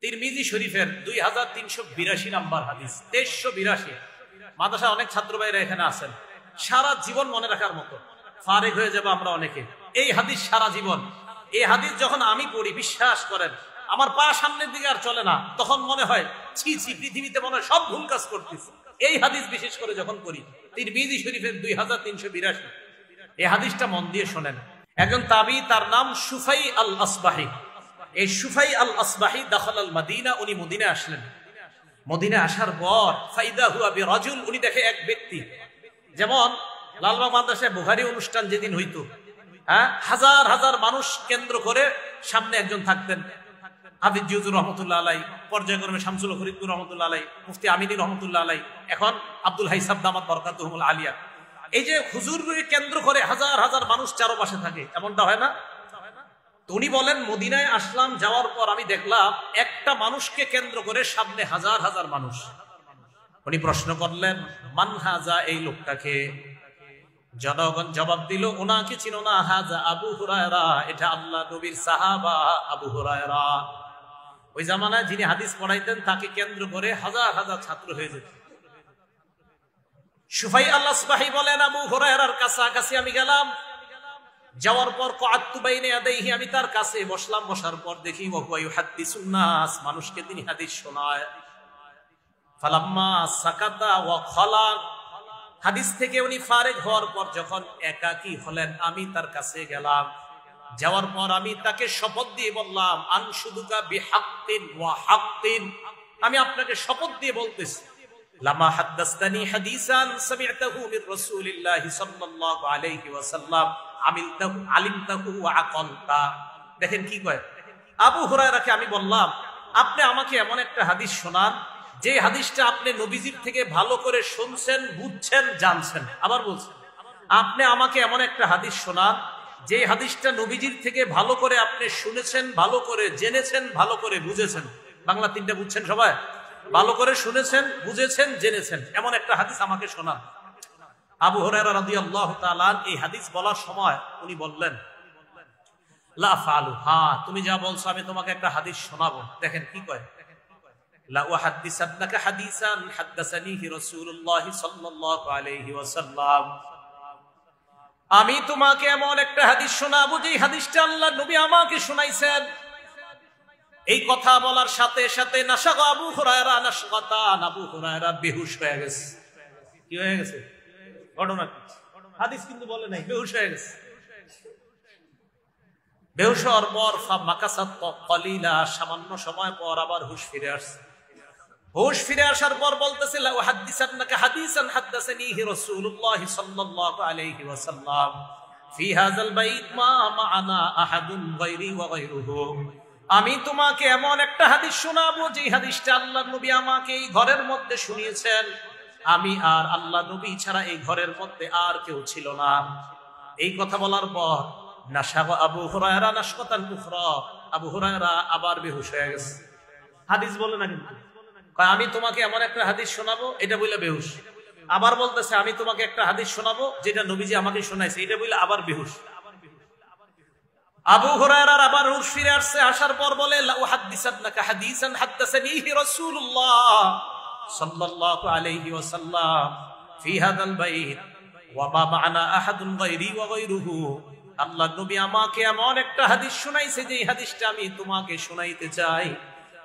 তিরমিজি শরীফের 2382 নম্বর হাদিস, 2382। মাদ্রাসা অনেক ছাত্র ভাইরা এখানে আছেন, সারা জীবন মনে রাখার মতো, ফারেক হয়ে যাবে আমরা অনেকে। এই হাদিস সারা জীবন, এই হাদিস যখন আমি পড়ি, বিশ্বাস করেন আমার পা সামনের দিকে আর চলে না, তখন মনে হয় ছি ছি, পৃথিবীতে মনে হয় সব ভুল কাজ করতেছি। এই হাদিস বিশেষ করে যখন পড়ি, তিরমিজি শরীফের 2382, এই হাদিসটা মন দিয়ে শোনেন। একজন তাবি, তার নাম সুফাই আল আসবাহি। এই সুফাই আল আসবাহি দাখাল আল মদিনা, উনি মদিনা আসলেন। মদিনা আসার পর ফাইদা হুয়া বিরাজুল, উনি দেখে এক ব্যক্তি, যেমন লালবাগ মাদ্রাসায় বুখারী অনুষ্ঠান যেদিন হইতো, হ্যাঁ, হাজার হাজার মানুষ কেন্দ্র করে সামনে একজন থাকতেন, হাফিজ জিউজুর রহমতুল্লাহ আলাই, পর্যায়ক্রমে শামসুল ফরিদপুর রহমতুল্লাহ আলাই, মুফতি আমিনী রহমতুল্লাহ আলাই, এখন আব্দুল হাই সাবদামাত বরকাতুহুল আলিয়া। এই যে হুজুরকে কেন্দ্র করে হাজার হাজার মানুষ চারপাশে থাকে, এমনটা হয় না? তো উনি বলেন, মদিনায় আসলাম, যাওয়ার পর আমি দেখলাম একটা মানুষকে কেন্দ্র করে সামনে হাজার হাজার মানুষ। উনি প্রশ্ন করলেন, মান হাজা, এই লোকটাকে? জনগণ জবাব দিল, ওনাকে চিনো না? হাজা আবু হুরায়রা, এটা আল্লাহ নবীর সাহাবা আবু হুরায়রা। ওই জামানায় যিনি হাদিস পড়াইতেন, তাকে কেন্দ্র করে হাজার হাজার ছাত্র হয়ে যেত। সুফাই আল আসবাহি বলেন, আবু হুরায়রার কাছাকাছি আমি গেলাম, যাওয়ার পর কআতু বাইনা ইয়াদাইহি, আমি তার কাছে বসলাম, বসার পর দেখি ওয়া হুয়া ইউহাদ্দিসুন নাস, মানুষকে তিনি হাদিস শোনায়। ফালাম্মা সাকাতা ওয়া খালা, হাদিস থেকে উনি ফারেগ হওয়ার পর যখন একাকী হলেন, আমি তার কাছে গেলাম, যাওয়ার পর আমি তাকে শপথ দিয়ে বললাম, আনশুদুকা বিহাক্কিন ওয়া হাক্কিন, আমি আপনাকে শপথ দিয়ে বলতেছি, লামা হাদাসতানি হাদিসান সামি'তাহু মির রাসূলিল্লাহি সাল্লাল্লাহু আলাইহি ওয়াসাল্লাম আলিমতাহু ওয়া আকালতা। দেখেন কি কয়, আবু হুরায়রাকে আমি বললাম, আপনি আমাকে এমন একটা হাদিস শোনান যে হাদিসটা আপনি নবীজির থেকে ভালো করে শুনছেন, বুঝছেন, জানছেন। আবার বলছেন, আপনি আমাকে এমন একটা হাদিস শোনান যে হাদিসটা নবীজির থেকে ভালো করে আপনি শুনেছেন, ভালো করে জেনেছেন, ভালো করে বুঝেছেন। বাংলা তিনটা বুঝছেন সবাই? ভালো করে শুনেছেন, বুঝেছেন, জেনেছেন, এমন একটা হাদিস আমাকে শোনান। আবু হুরায়রা রাদিয়াল্লাহু তাআলা এই হাদিস বলার সময় উনি বললেন, লা ফালু, হ্যাঁ তুমি যা বলছো আমি তোমাকে একটা হাদিস শোনাবো। দেখেন কি কয়, লা উহাদ্দিসান্নাকা হাদিসান হাদাসানিহি রাসূলুল্লাহ সাল্লাল্লাহু আলাইহি ওয়াসাল্লাম, আমি তোমাকে এমন একটা হাদিস শোনাবো যে হাদিসটা আল্লাহর নবী আমাকে শোনাইছেন। এই কথা বলার সাথে সাথে নাশাগা আবু হুরায়রা নাশগাতান, আবু হুরায়রা বেহুশ হয়ে গেছে। কি হয়ে গেছে? ঘটনা কি? হাদিস কিন্তু বলে নাই, বেহুশ হয়ে গেছে। বেহুশ হওয়ার পর মাকাসাত কলিলা, সামান্য সময় পর আবার হুশ ফিরে আসছে। হুশ ফিরে আসার পর বলতেছে, লা উহাদ্দিসান্নাকা হাদিসান হাদাসানিহি রাসূলুল্লাহ সাল্লাল্লাহু আলাইহি ওয়াসাল্লাম ফি হাযাল বাইত মা মা'ানা আহাদুন গায়রি ওয়া গায়রুহু, আমি তোমাকে এমন একটা হাদিস শোনাবো যে হাদিসটা আল্লাহর নবী আমাকে এই ঘরের মধ্যে শুনিয়েছেন, আমি আর আল্লাহ নবী ছাড়া এই ঘরের মধ্যে আর কেউ ছিল না। এই কথা বলার পর নাশাগা আবু হুরায়রা নাশকাতান উখরা, আবু হুরায়রা আবার বেহুশ হয়ে গেছে। হাদিস বলে না কিন্তু, আমি তোমাকে এমন একটা হাদিস শোনাবো, এটা বলে বেহুশ। আবার বলতেছে, আমি তোমাকে একটা হাদিস শোনাবো যেটা নবীজি আমাকে শোনাইছে, এটা বলে আবার বেহুশ। আবু হুরায়রার আবার হুশ ফিরে আসছে, আসার পর বলে, লা উহাদ্দিসান্নাকা হাদিসান হাদাসানিহি রাসূলুল্লাহ সাল্লাল্লাহু আলাইহি ওয়াসাল্লাম ফি হাযাল বাইত ওয়া মা মা'ানা আহাদুন গায়রি ওয়া গায়রুহু, আল্লাহর নবী আমাকে এমন একটা হাদিস শোনাইছে যে হাদিসটা আমি তোমাকে শোনাইতে চাই।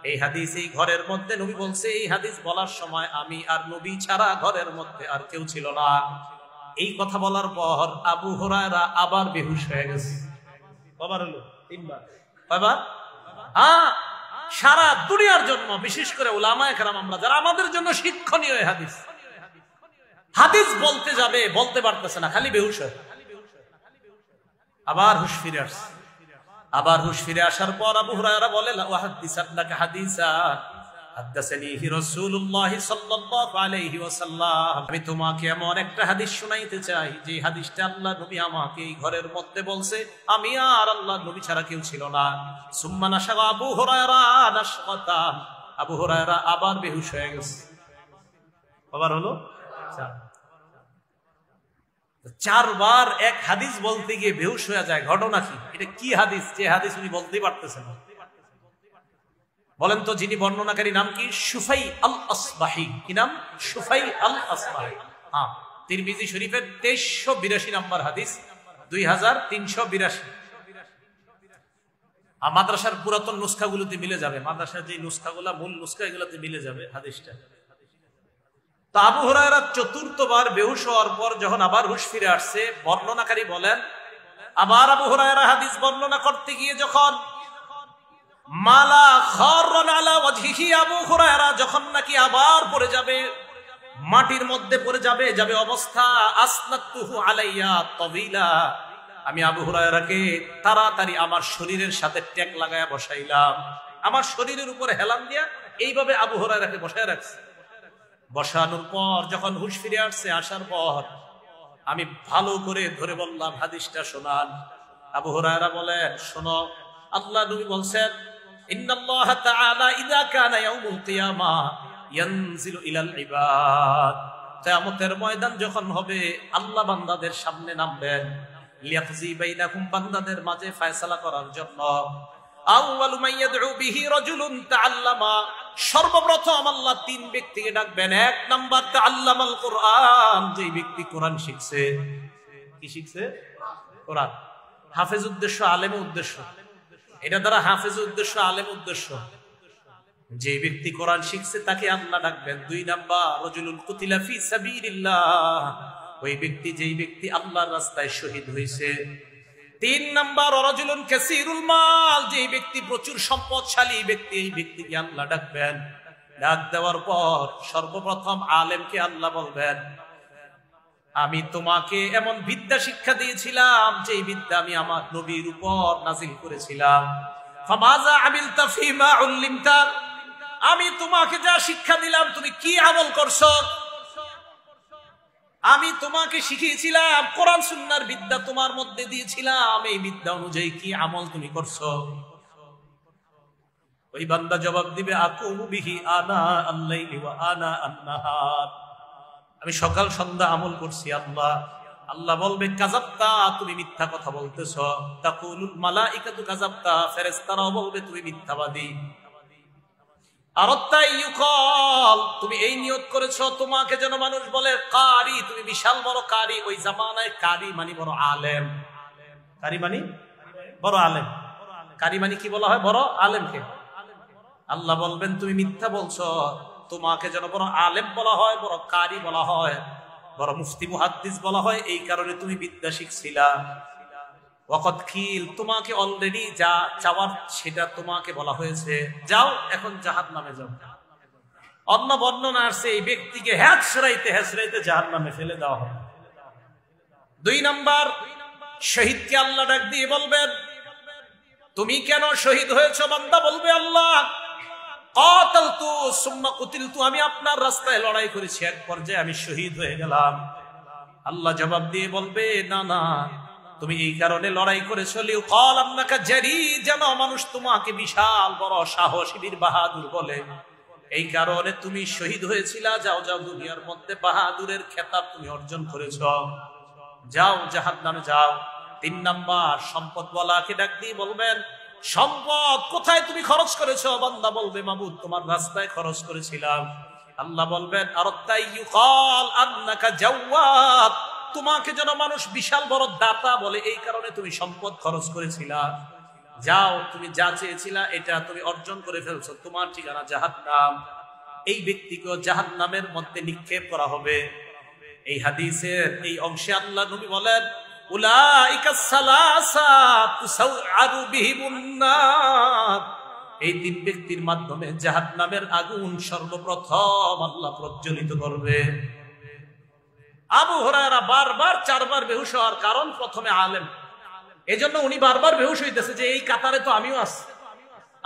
এই হাদিস এই ঘরের মধ্যে, নবী বলছে এই হাদিস বলার সময় আমি আর নবী ছাড়া ঘরের মধ্যে আর কেউ ছিল না। এই কথা বলার পর আবু হুরায়রা আবার বেহুশ হয়ে গেছে। কবার হলো? তিনবার। কয়বার? হ্যাঁ, সারা দুনিয়ার জন্য, বিশেষ করে উলামায়ে কেরাম আমরা যারা, আমাদের জন্য শিক্ষণীয় এই হাদিস। হাদিস বলতে যাবে, বলতে পারতেছে না, খালি বেহুশ হয়। আবার হুশ ফিরে আসছে। আবার হুশ ফিরে আসার পর আবু হুরায়রা বলে, লা উহাদ্দিসান্নাকা হাদিসান হাদাসানিহি রাসূলুল্লাহ সাল্লাল্লাহু আলাইহি ওয়াসাল্লাম, আমি তোমাকে এমন একটা হাদিস শোনাইতে চাই যে হাদিসটা আল্লাহর নবী আমাকে এই ঘরের মধ্যে বলছে, আমি আর আল্লাহর নবী ছাড়া কেউ ছিল না। সুম্মা নাশাগা আবু হুরায়রা নাশগাতান, আবু হুরায়রা আবার বেহুশ হয়ে গেছে। আবার হলো চারবার এক হাদিস বলতে গিয়ে বেহুশ হয়ে যায়। ঘটনা কি? এটা কি হাদিস যে হাদিস উনি বলতে পারতেছেন? বলেন তো যিনি বর্ণনাকারী নাম কি? সুফাই আল আসবাহি। কি নাম? সুফাই আল আসবাহি। হ্যাঁ, তিরমিজি শরীফের 2382 নম্বর হাদিস, 2382। মাদ্রাসার পুরাতন নুসখাগুলোতে মিলে যাবে, মাদ্রাসার যে নুসখাগুলা মূল নুসখা এগুলোতে মিলে যাবে হাদিসটা। তো আবু হুরায়রা চতুর্থবার বেহুশ হওয়ার পর যখন আবার হুশ ফিরে আসছে, বর্ণনাকারী বলেন আবার আবু হুরায়রা হাদিস বর্ণনা করতে গিয়ে যখন মালা খাররান আলা ওয়াজহিহি, আবু হুরায়রা যখন নাকি আবার পড়ে যাবে, মাটির মধ্যে পড়ে যাবে, যাবে অবস্থা আসনাতুহু আলাইয়া তাবিলা, আমি আবু হুরায়রাকে তাড়াতাড়ি আমার শরীরের সাথে ট্যাগ লাগায়া বসাইলাম, আমার শরীরের উপরে হেলান দিয়া এইভাবে আবু হুরায়রাকে বসায় রাখছি। বসানোর পর যখন হুশ ফিরে আসছে, আসার পর আমি ভালো করে ধরে বললাম হাদিসটা শোনান। আবু হুরায়রা বলেন, শোনো, আল্লাহ নবী বলছেন ইন্নাল্লাহ তাআলা ইযা কানা ইয়াউমুল কিয়ামা ইয়ানজিলু ইলাল ইবাদ, কিয়ামতের ময়দান যখন হবে আল্লাহ বান্দাদের সামনে নামবেন, লিয়াকজি বাইনাকুম, বান্দাদের মাঝে ফয়সালা করার জন্য। আউয়ালু মান ইয়াদউ বিহি রাজুলুন তাআল্লামা, সর্বপ্রথম আল্লাহ তিন ব্যক্তিকে ডাকবেন। এক নাম্বার তাআল্লামাল কুরআন, যে ব্যক্তি কোরআন শিখছে। কি শিখছে? কোরআন। হাফেজ উদ্দেশ্য, আলেম উদ্দেশ্য, এটা দ্বারা হাফেজ উদ্দেশ্য, আলেম উদ্দেশ্য। যে ব্যক্তি কোরআন শিখছে তাকে আল্লাহ ডাকবেন। দুই নাম্বার রাজুলুন কুতিলা ফি সাবিলিল্লাহ, ওই ব্যক্তি, যেই ব্যক্তি আল্লাহর রাস্তায় শহীদ হয়েছে। তিন নাম্বার রাজুলুন কাসীরুল মাল, যে ব্যক্তি প্রচুর সম্পদশালী ব্যক্তি, এই ব্যক্তিকে আল্লাহ ডাকবেন। ডাক দেওয়ার পর সর্বপ্রথম আলেমকে আল্লাহ বলবেন, আমি তোমাকে এমন বিদ্যা শিক্ষা দিয়েছিলাম যে বিদ্যা আমি আমার নবীর উপর নাজিল করেছিলাম। ফামাযা আমিলতা ফীমা উল্লিমতা, আমি তোমাকে যা শিক্ষা দিলাম তুমি কি আমল করছো? আমি তোমাকে শিখিয়েছিলাম, কোরআন সুন্নাহর বিদ্যা তোমার মধ্যে দিয়েছিলাম, এই বিদ্যা অনুযায়ী কি আমল তুমি করছো? ওই বান্দা জবাব দিবে, আকুমু বিহি আনা আল-লাইলি ওয়া আনা আন-নাহার, আমি সকাল সন্ধ্যা আমল করছি আল্লাহ। আল্লাহ বলবে কাযাবতা, তুমি মিথ্যা কথা বলতেছো। তাকুলুল মালাইকাতু কাযাবতা, ফেরেশতারাও বলবে তুমি মিথ্যাবাদী। আরাত্তা ইউকাল, তুমি এই নিয়ত করেছো তোমাকে যেন মানুষ বলে কারি, তুমি বিশাল বড় কারি। ওই জামানায় কারি মানে বড় আলেম, কারি মানে বড় আলেম। কারি মানে কি বলা হয়? বড় আলেমকে। আল্লাহ বলবেন তুমি মিথ্যা বলছো, তোমাকে যেন বড় আলেম বলা হয়, বড় কারি বলা হয়, বড় মুফতি মুহাদ্দিস বলা হয়, এই কারণে তুমি বিদ্যা শিখছিলা। ওয়াকাদ কিল, তোমাকে অলরেডি যা চাওয়ার সেটা তোমাকে বলা হয়েছে, যাও এখন জাহান্নামে যাও। অন্য বর্ণনা আসছে এই ব্যক্তিকে হেঁচড়াইতে হেঁচড়াইতে জাহান্নামে ফেলে দেওয়া হবে। দুই নাম্বার, শহীদকে আল্লাহ ডাক দিয়ে বলবেন তুমি কেন শহীদ হয়েছো? বান্দা বলবে আল্লাহ কাতালতু সুম্মা কুতিলতু, আমি আপনার রাস্তায় লড়াই করেছি, এক পর্যায়ে আমি শহীদ হয়ে গেলাম। আল্লাহ জবাব দিয়ে বলবে না না, তুমি এই কারণে লড়াই করেছো লিউকাল আন্নাকা জারি, যেন মানুষ তোমাকে বিশাল বড় সাহসী বীর বাহাদুর বলে, এই কারণে তুমি শহীদ হয়েছিলা। যাও যাও, দুনিয়ার মধ্যে বাহাদুরের খেতাব তুমি অর্জন করেছো, যাও জাহান্নামে যাও। তিন নাম্বার, সম্পদ ওয়ালাকে ডাক দিয়ে বলবেন সম্পদ কোথায় তুমি খরচ করেছো? বান্দা বলবে মাবুদ তোমার রাস্তায় খরচ করেছিলাম। আল্লাহ বলবেন আরাত্তা ইউকাল আন্নাকা জাওয়াদ, তোমাকে যেন মানুষ বিশাল বড় দাতা বলে, এই কারণে তুমি সম্পদ খরচ করেছিলা। যাও, তুমি যা চেয়েছিলা এটা তুমি অর্জন করে ফেলছো, তোমার ঠিকানা জাহান্নাম। এই ব্যক্তিকে জাহান্নামের মধ্যে নিক্ষেপ করা হবে। এই হাদিসের এই অংশে আল্লাহ নবী বলেন উলাইকা সালাসা তুসাউআরু বিহিমুন নার, এই তিন ব্যক্তির মাধ্যমে জাহান্নামের আগুন সর্বপ্রথম আল্লাহ প্রজ্বলিত করবে। আবু হুরায়রা বারবার চারবার বেহুশ হওয়ার কারণ প্রথমে আলেম, এজন্য উনি বারবার বেহুশ হইতেছে যে এই কাতারে তো আমিও আছি।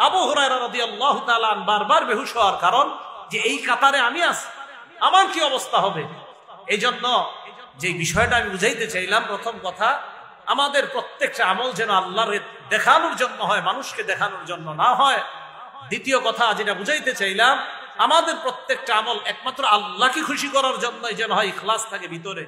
আবু হুরায়রা রাদিয়াল্লাহু তাআলা বারবার বেহুশ হওয়ার কারণ যে এই কাতারে আমি আছি, আমার কি অবস্থা হবে। এজন্য যে বিষয়টা আমি বুঝাইতে চাইলাম, প্রথম কথা আমাদের প্রত্যেকটা আমল যেন আল্লাহর দেখানোর জন্য হয়, মানুষকে দেখানোর জন্য না হয়। দ্বিতীয় কথা যেটা বুঝাইতে চাইলাম, আমাদের প্রত্যেকটা আমল একমাত্র আল্লাহকে খুশি করার জন্যই যেন হয়, ইখলাস থাকে ভিতরে।